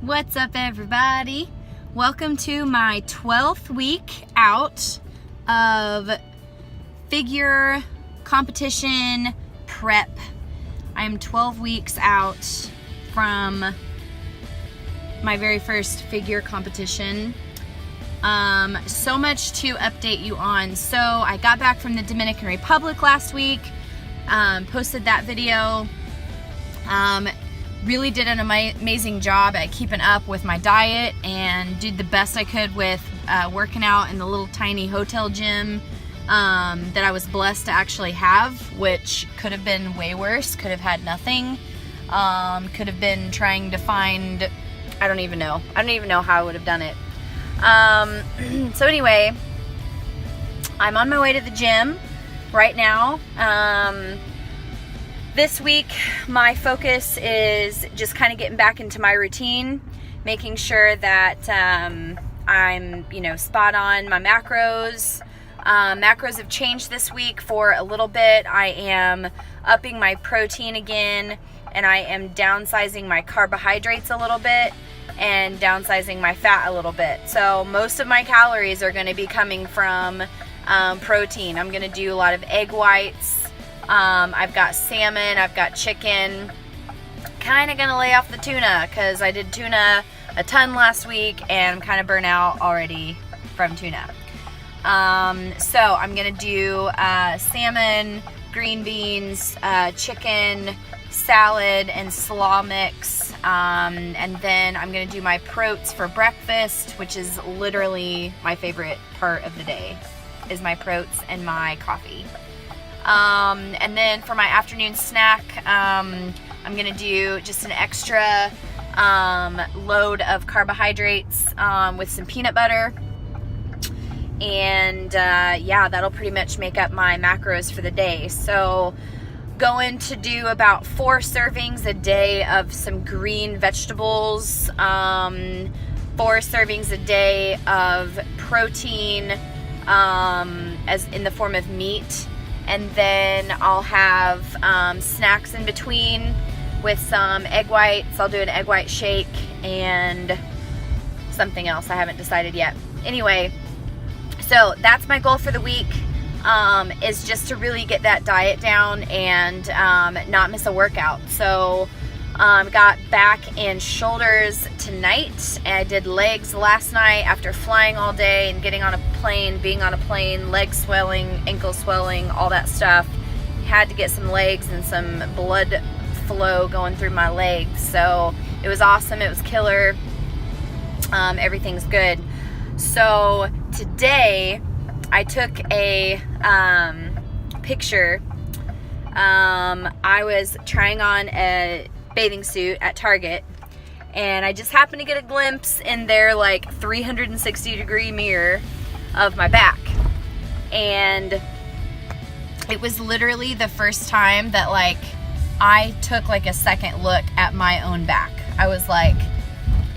What's up, everybody? Welcome to my 12th week out of figure competition prep. I'm 12 weeks out from my very first figure competition. So much to update you on. So I got back from the Dominican Republic last week, posted that video. Really did an amazing job at keeping up with my diet and did the best I could with working out in the little tiny hotel gym that I was blessed to actually have, which could have been way worse, could have had nothing, could have been trying to find, I don't even know how I would have done it. So anyway, I'm on my way to the gym right now. This week, my focus is just kind of getting back into my routine, making sure that I'm, spot on my macros. Macros have changed this week for a little bit. I am upping my protein again, and I am downsizing my carbohydrates a little bit and downsizing my fat a little bit. So most of my calories are going to be coming from protein. I'm going to do a lot of egg whites. I've got salmon, I've got chicken. Kind of gonna lay off the tuna because I did tuna a ton last week and I'm kind of burnt out already from tuna. So I'm gonna do salmon, green beans, chicken, salad, and slaw mix. And then I'm gonna do my protes for breakfast, which is literally my favorite part of the day, is my protes and my coffee. And then for my afternoon snack, I'm going to do just an extra load of carbohydrates with some peanut butter. And yeah, that'll pretty much make up my macros for the day. So going to do about 4 servings a day of some green vegetables, 4 servings a day of protein as in the form of meat. And then I'll have snacks in between with some egg whites. I'll do an egg white shake and something else I haven't decided yet. Anyway, so that's my goal for the week, is just to really get that diet down and not miss a workout. So got back in shoulders tonight, and I did legs last night after flying all day and getting on a plane, being on a plane, leg swelling, ankle swelling, all that stuff. Had to get some legs and some blood flow going through my legs. So it was awesome. It was killer. Everything's good. So today I took a picture. I was trying on a bathing suit at Target, and I just happened to get a glimpse in their 360 degree mirror of my back, and it was literally the first time that I took a second look at my own back. I was like,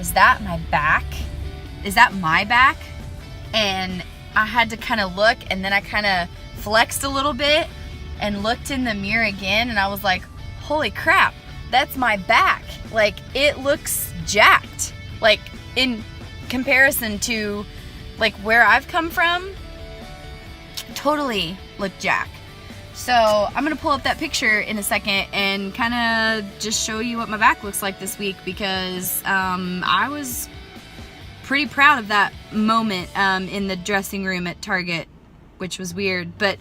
is that my back? Is that my back? And I had to kind of look, and then I kind of flexed a little bit and looked in the mirror again, and I was like, holy crap, that's my back. It looks jacked. In comparison to where I've come from, totally look jacked. So I'm gonna pull up that picture in a second and kind of just show you what my back looks like this week, because I was pretty proud of that moment in the dressing room at Target, which was weird. But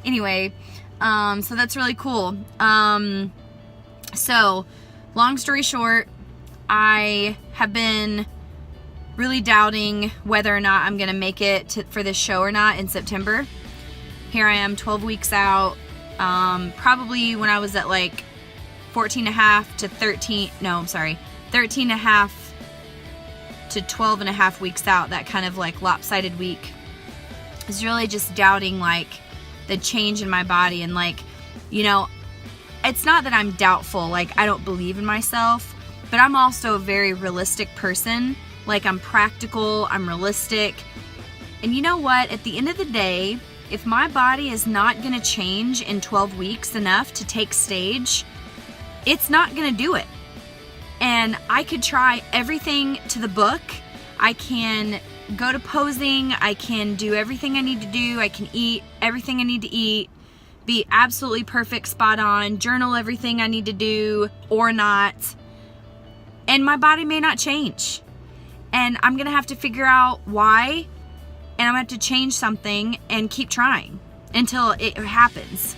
anyway, so that's really cool. So, long story short, I have been really doubting whether or not I'm going to make it for this show or not in September. Here I am 12 weeks out. Probably when I was at 13 and a half to 12 and a half weeks out, that kind of lopsided week, is really just doubting the change in my body. And it's not that I'm doubtful, I don't believe in myself, but I'm also a very realistic person. I'm practical, I'm realistic. And you know what? At the end of the day, if my body is not gonna change in 12 weeks enough to take stage, it's not gonna do it. And And I could try everything to the book. I can go to posing. I can do everything I need to do. I can eat everything I need to eat. Be absolutely perfect, spot on, journal everything I need to do or not. And my body may not change. And I'm going to have to figure out why. And I'm going to have to change something and keep trying until it happens.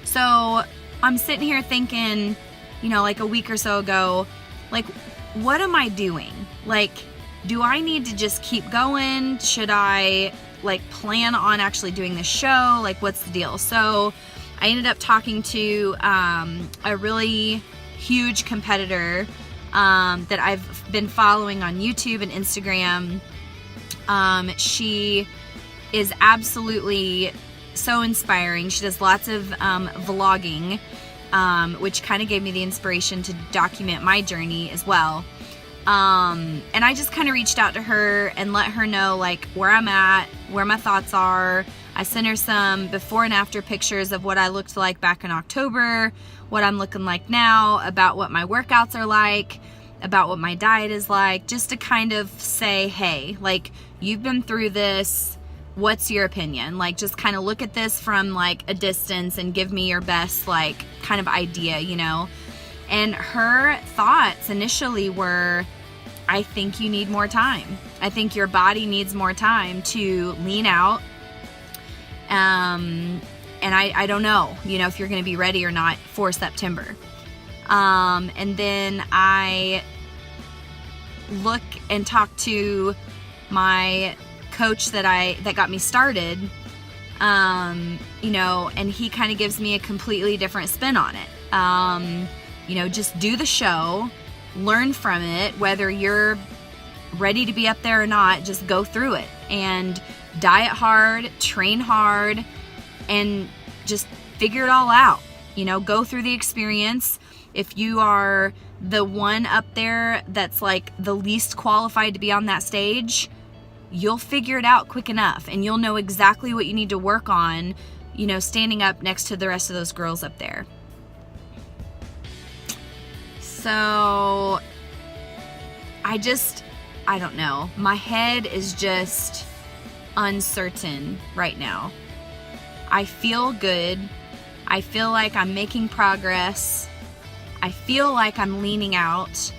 So I'm sitting here thinking, you know, like a week or so ago, like, what am I doing? Like, do I need to just keep going? Should I like plan on actually doing the show? Like, what's the deal? So I ended up talking to a really huge competitor that I've been following on YouTube and Instagram. She is absolutely so inspiring. She does lots of vlogging, which kind of gave me the inspiration to document my journey as well. And I just kind of reached out to her and let her know like where I'm at, where my thoughts are. I sent her some before and after pictures of what I looked like back in October, what I'm looking like now, about what my workouts are like, about what my diet is like, just to kind of say, hey, like, you've been through this. What's your opinion? Like, just kind of look at this from like a distance and give me your best like kind of idea, you know? And her thoughts initially were, I think you need more time. I think your body needs more time to lean out. And I don't know, you know, if you're going to be ready or not for September. And then I look and talk to my coach that got me started, you know, and he kind of gives me a completely different spin on it. You know, just do the show, learn from it, whether you're ready to be up there or not, just go through it and diet hard, train hard, and just figure it all out. You know, go through the experience. If you are the one up there that's like the least qualified to be on that stage, you'll figure it out quick enough and you'll know exactly what you need to work on, you know, standing up next to the rest of those girls up there. So I don't know. My head is just uncertain right now. I feel good. I feel like I'm making progress. I feel like I'm leaning out.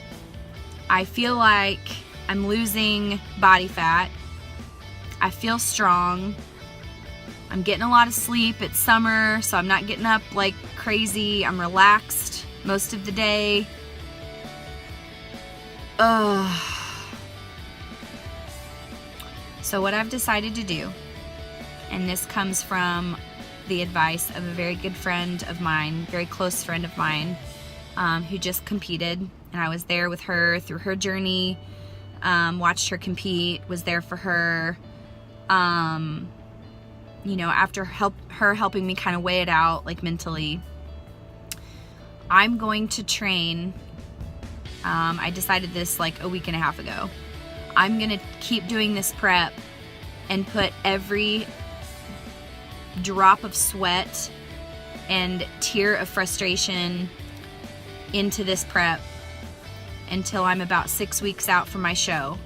I feel like I'm losing body fat. I feel strong. I'm getting a lot of sleep. It's summer, so I'm not getting up like crazy. I'm relaxed most of the day. So what I've decided to do, and this comes from the advice of a very good friend of mine, very close friend of mine, who just competed, and I was there with her through her journey, watched her compete, was there for her, you know, after her helping me kind of weigh it out, like mentally. I'm going to train, I decided this like a week and a half ago. I'm going to keep doing this prep and put every drop of sweat and tear of frustration into this prep until I'm about 6 weeks out from my show.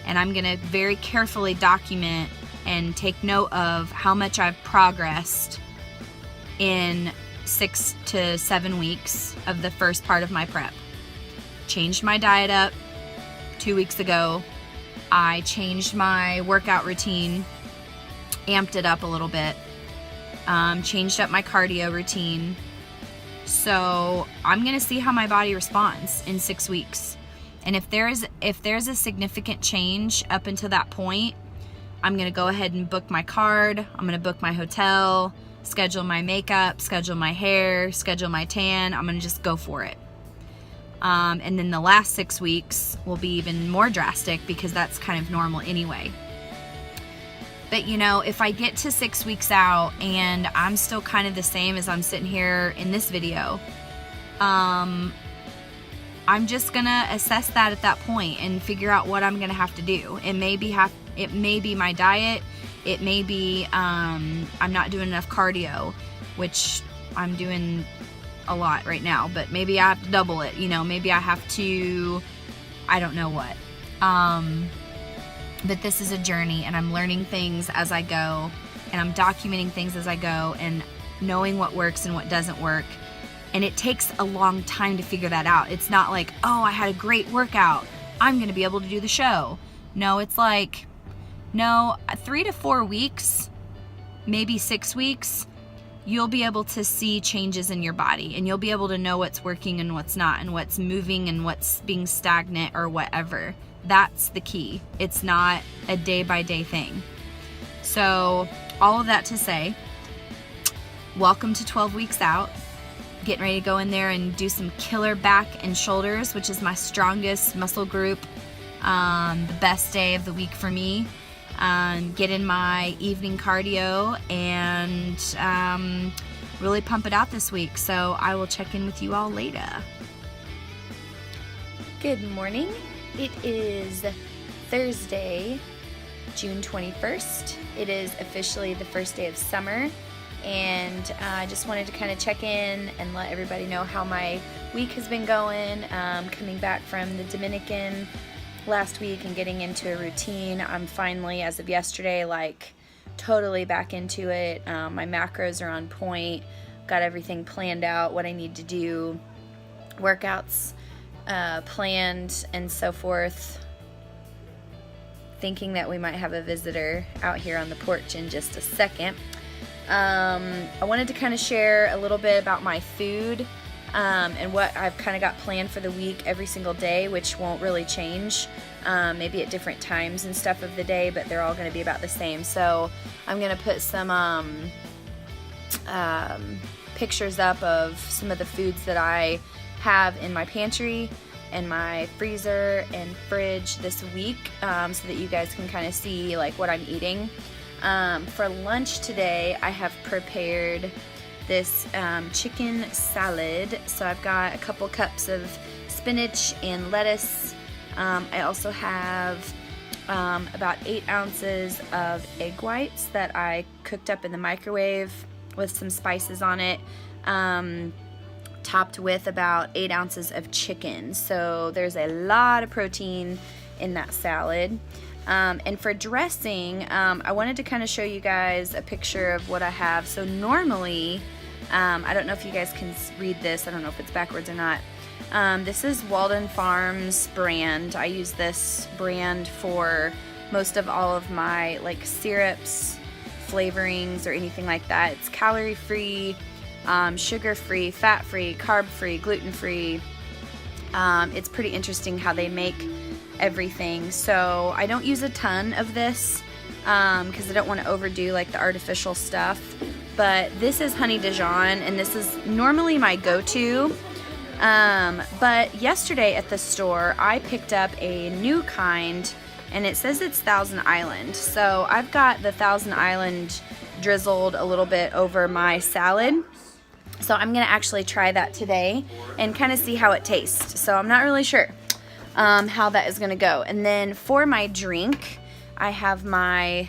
And I'm going to very carefully document and take note of how much I've progressed in 6 to 7 weeks of the first part of my prep. Changed my diet up 2 weeks ago. I changed my workout routine, amped it up a little bit, changed up my cardio routine. So I'm gonna see how my body responds in 6 weeks. And if there's a significant change up until that point, I'm gonna go ahead and book my card. I'm gonna book my hotel, schedule my makeup, schedule my hair, schedule my tan. I'm gonna just go for it. And then the last 6 weeks will be even more drastic because that's kind of normal anyway. But you know, if I get to 6 weeks out and I'm still kind of the same as I'm sitting here in this video, I'm just gonna assess that at that point and figure out what I'm gonna have to do. It may be my diet. It may be I'm not doing enough cardio, which I'm doing a lot right now, but maybe I have to double it, you know, maybe I have to, I don't know what. But this is a journey, and I'm learning things as I go, and I'm documenting things as I go, and knowing what works and what doesn't work. And it takes a long time to figure that out. It's not like, oh, I had a great workout, I'm gonna be able to do the show. No, it's like, no, 3 to 4 weeks, maybe 6 weeks, you'll be able to see changes in your body, and you'll be able to know what's working and what's not, and what's moving and what's being stagnant or whatever. That's the key. It's not a day-by-day thing. So all of that to say, welcome to 12 weeks out. Getting ready to go in there and do some killer back and shoulders, which is my strongest muscle group. The best day of the week for me. Get in my evening cardio and really pump it out this week. So I will check in with you all later. Good morning. It is Thursday, June 21st. It is officially the first day of summer, and I just wanted to kind of check in and let everybody know how my week has been going. Coming back from the Dominican last week and getting into a routine. I'm finally, as of yesterday, like totally back into it. My macros are on point, got everything planned out, what I need to do, workouts planned and so forth. Thinking that we might have a visitor out here on the porch in just a second. I wanted to kind of share a little bit about my food and what I've kind of got planned for the week every single day, which won't really change, maybe at different times and stuff of the day, but they're all going to be about the same. So I'm going to put some pictures up of some of the foods that I have in my pantry and my freezer and fridge this week, so that you guys can kind of see like what I'm eating. For lunch today, I have prepared this chicken salad. So I've got a couple cups of spinach and lettuce. I also have about 8 ounces of egg whites that I cooked up in the microwave with some spices on it, topped with about 8 ounces of chicken. So there's a lot of protein in that salad. And for dressing, I wanted to kind of show you guys a picture of what I have. So normally, I don't know if you guys can read this. I don't know if it's backwards or not. This is Walden Farms brand. I use this brand for most of all of my like syrups, flavorings, or anything like that. It's calorie-free, sugar-free, fat-free, carb-free, gluten-free. It's pretty interesting how they make everything. So I don't use a ton of this because I don't want to overdo like the artificial stuff. But this is Honey Dijon, and this is normally my go-to. But yesterday at the store, I picked up a new kind, and it says it's Thousand Island. So I've got the Thousand Island drizzled a little bit over my salad. So I'm going to actually try that today and kind of see how it tastes. So I'm not really sure how that is going to go. And then for my drink, I have my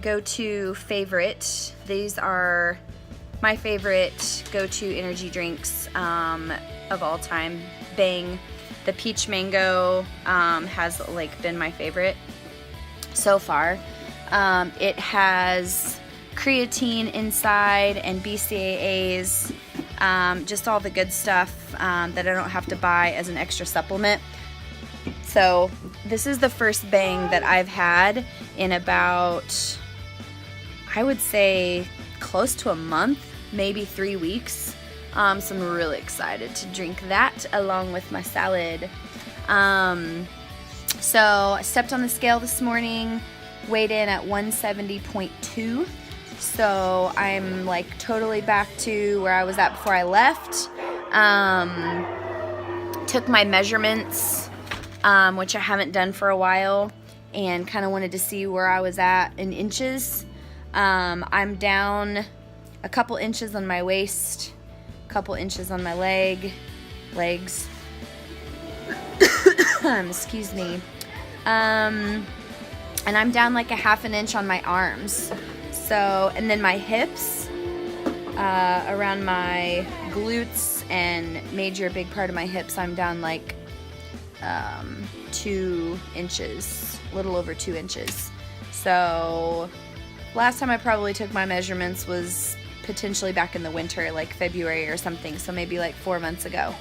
go-to favorite. These are my favorite go-to energy drinks of all time. Bang. The peach mango has like been my favorite so far. It has creatine inside and BCAAs, just all the good stuff that I don't have to buy as an extra supplement. So this is the first Bang that I've had in about, I would say, close to a month, maybe 3 weeks. So I'm really excited to drink that along with my salad. So I stepped on the scale this morning, weighed in at 170.2. So I'm like totally back to where I was at before I left. Took my measurements, which I haven't done for a while, and kind of wanted to see where I was at in inches. I'm down a couple inches on my waist, a couple inches on my legs. Excuse me. And I'm down like a half an inch on my arms. So, and then my hips, around my glutes and major big part of my hips. I'm down like 2 inches, a little over 2 inches. So last time I probably took my measurements was potentially back in the winter, like February or something, so maybe like 4 months ago.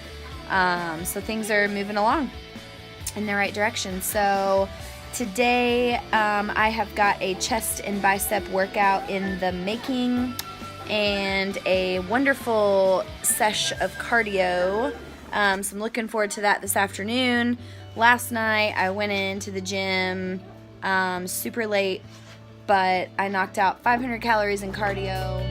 So things are moving along in the right direction. So today I have got a chest and bicep workout in the making and a wonderful sesh of cardio. So I'm looking forward to that this afternoon. Last night I went into the gym super late, but I knocked out 500 calories in cardio.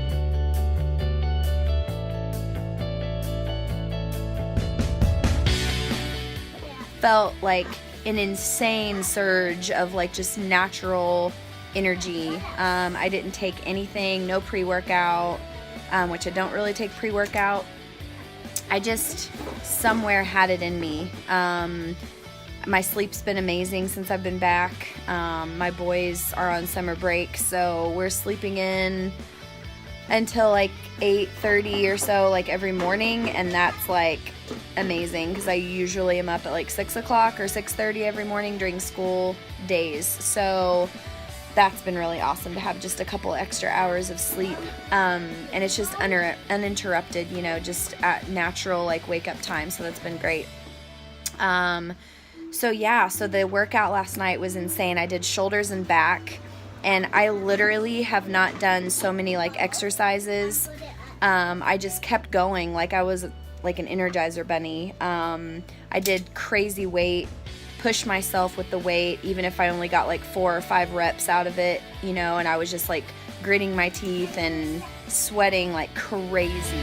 Felt like an insane surge of like just natural energy. I didn't take anything, no pre-workout, which I don't really take pre-workout. I just somewhere had it in me. My sleep's been amazing since I've been back. My boys are on summer break, so we're sleeping in until like 8:30 or so, like every morning, and that's like amazing because I usually am up at like 6 o'clock or 6:30 every morning during school days. So that's been really awesome to have just a couple extra hours of sleep, and it's just uninterrupted, you know, just at natural like wake up time. So that's been great. So yeah, so the workout last night was insane. I did shoulders and back, and I literally have not done so many like exercises. I just kept going like I was like an Energizer bunny. I did crazy weight, pushed myself with the weight, even if I only got like 4 or 5 reps out of it, you know, and I was just like gritting my teeth and sweating like crazy.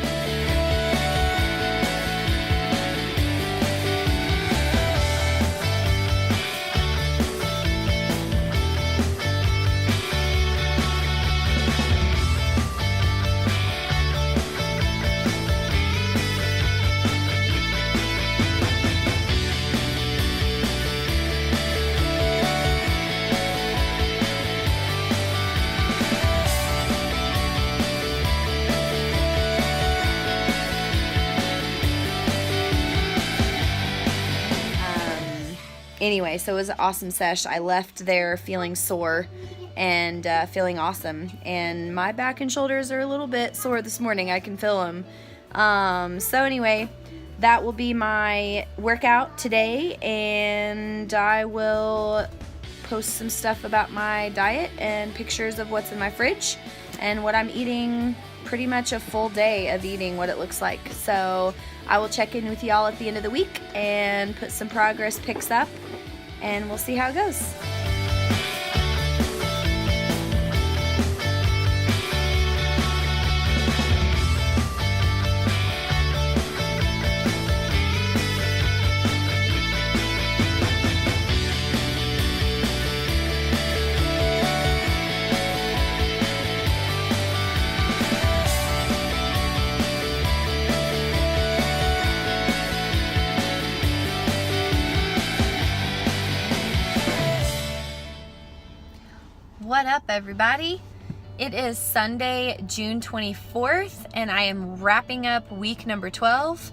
Anyway, so it was an awesome sesh. I left there feeling sore and feeling awesome. And my back and shoulders are a little bit sore this morning. I can feel them. So anyway, that will be my workout today. And I will post some stuff about my diet and pictures of what's in my fridge and what I'm eating. Pretty much a full day of eating, what it looks like. So I will check in with y'all at the end of the week and put some progress pics up, and we'll see how it goes. What up, everybody? It is Sunday, June 24th, and I am wrapping up week number 12.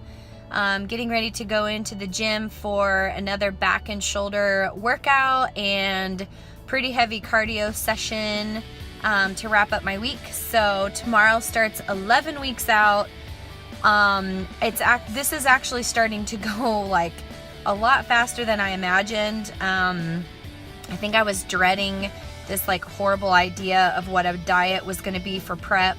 Getting ready to go into the gym for another back and shoulder workout and pretty heavy cardio session to wrap up my week. So tomorrow starts 11 weeks out. This is actually starting to go like a lot faster than I imagined. I think I was dreading this like horrible idea of what a diet was going to be for prep,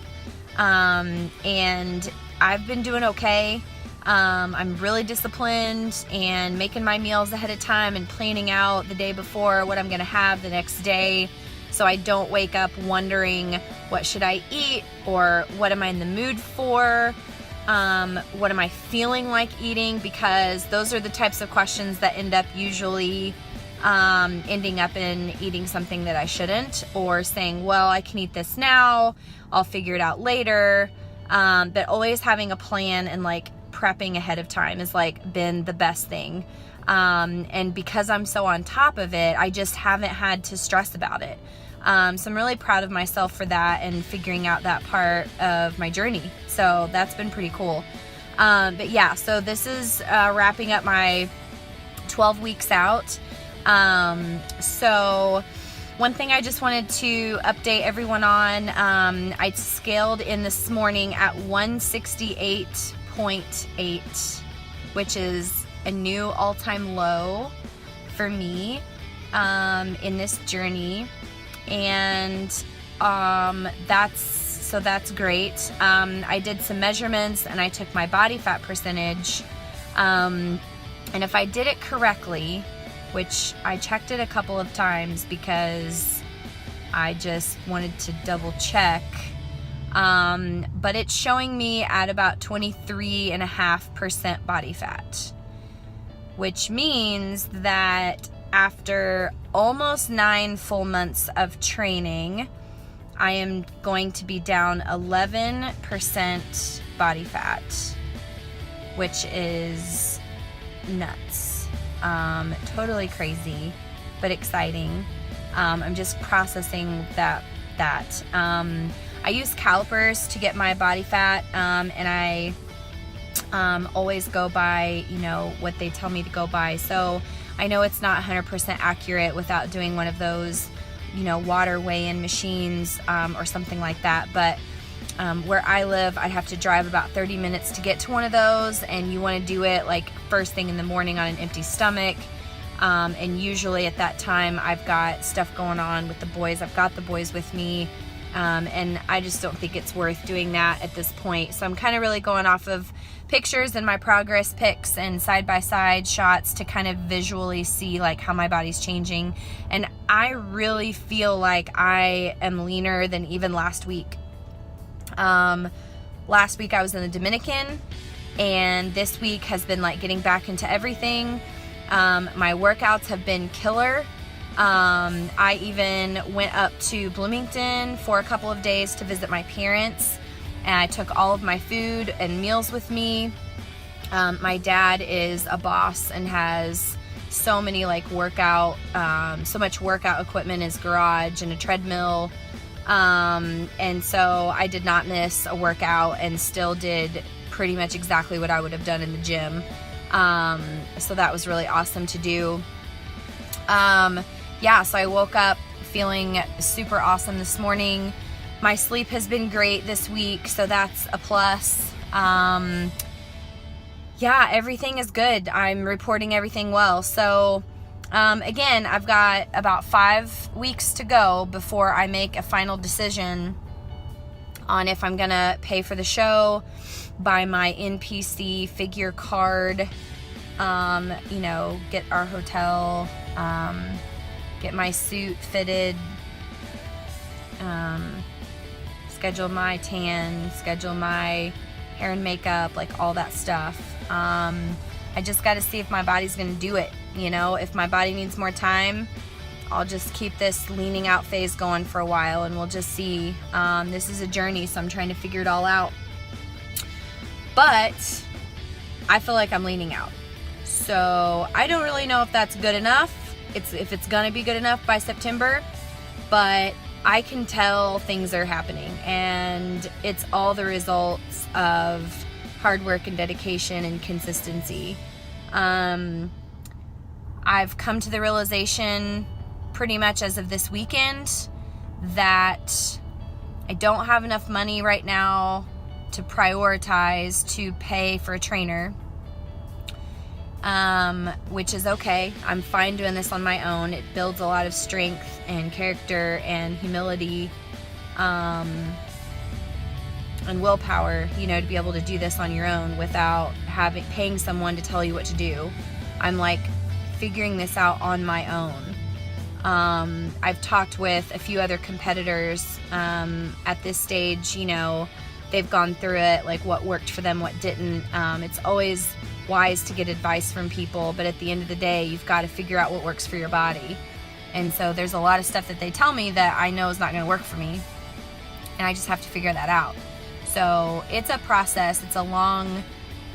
and I've been doing okay. I'm really disciplined and making my meals ahead of time and planning out the day before what I'm going to have the next day, so I don't wake up wondering what should I eat or what am I in the mood for, what am I feeling like eating, because those are the types of questions that end up usually ending up in eating something that I shouldn't, or saying, well, I can eat this now, I'll figure it out later. But always having a plan and like prepping ahead of time has like been the best thing. And because I'm so on top of it, I just haven't had to stress about it. So I'm really proud of myself for that and figuring out that part of my journey. So that's been pretty cool. But yeah, so this is wrapping up my 12 weeks out. So one thing I just wanted to update everyone on, I scaled in this morning at 168.8, which is a new all-time low for me in this journey. And that's great. I did some measurements and I took my body fat percentage. And if I did it correctly, which I checked it a couple of times because I just wanted to double check, but it's showing me at about 23.5% body fat, which means that after almost 9 full months of training, I am going to be down 11% body fat, which is nuts. Totally crazy, but exciting. I'm just processing that. I use calipers to get my body fat, and I always go by, what they tell me to go by. So I know it's not 100% accurate without doing one of those, water weigh-in machines, or something like that. But where I live, I'd have to drive about 30 minutes to get to one of those, and you want to do it like first thing in the morning on an empty stomach. And usually at that time, I've got stuff going on with the boys. I've got the boys with me, and I just don't think it's worth doing that at this point. So I'm kind of really going off of pictures and my progress pics and side-by-side shots to kind of visually see like how my body's changing. And I really feel like I am leaner than even last week. Last week I was in the Dominican, and this week has been like getting back into everything. My workouts have been killer. I even went up to Bloomington for a couple of days to visit my parents, and I took all of my food and meals with me. My dad is a boss and has so many so much workout equipment in his garage and a treadmill. And so I did not miss a workout and still did pretty much exactly what I would have done in the gym. So that was really awesome to do. So I woke up feeling super awesome this morning. My sleep has been great this week, so that's a plus. Everything is good. I'm reporting everything well. So again, I've got about 5 weeks to go before I make a final decision on if I'm gonna pay for the show, buy my NPC figure card, get our hotel, get my suit fitted, schedule my tan, schedule my hair and makeup, like all that stuff. I just got to see if my body's gonna do it. If my body needs more time, I'll just keep this leaning out phase going for a while, and we'll just see. This is a journey, so I'm trying to figure it all out. But I feel like I'm leaning out. So I don't really know if that's good enough. If it's gonna be good enough by September, but I can tell things are happening, and it's all the results of hard work and dedication and consistency. I've come to the realization pretty much as of this weekend that I don't have enough money right now to prioritize to pay for a trainer, which is okay. I'm fine doing this on my own. It builds a lot of strength and character and humility, and willpower, to be able to do this on your own without paying someone to tell you what to do. I'm like figuring this out on my own. I've talked with a few other competitors at this stage. They've gone through it, like what worked for them, what didn't. It's always wise to get advice from people, but at the end of the day, you've got to figure out what works for your body. And so there's a lot of stuff that they tell me that I know is not going to work for me, and I just have to figure that out. So it's a process. It's a long,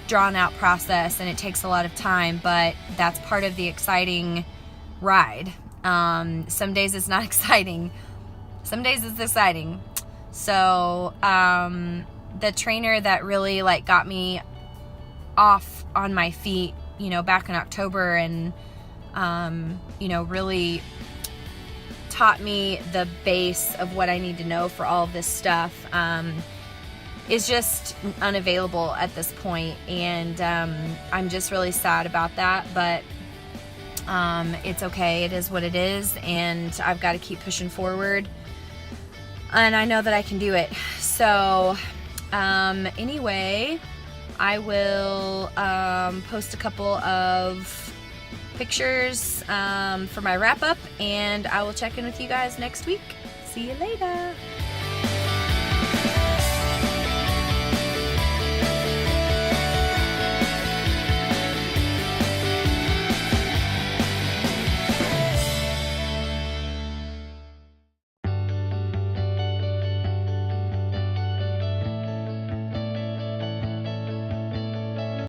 drawn-out process, and it takes a lot of time, but that's part of the exciting ride. Some days it's not exciting, some days it's exciting. So the trainer that really like got me off on my feet, you know, back in October, and you know, really taught me the base of what I need to know for all of this stuff, is just unavailable at this point, and I'm just really sad about that, but it's okay. It is what it is, and I've got to keep pushing forward, and I know that I can do it. So anyway, I will post a couple of pictures for my wrap up, and I will check in with you guys next week. See you later.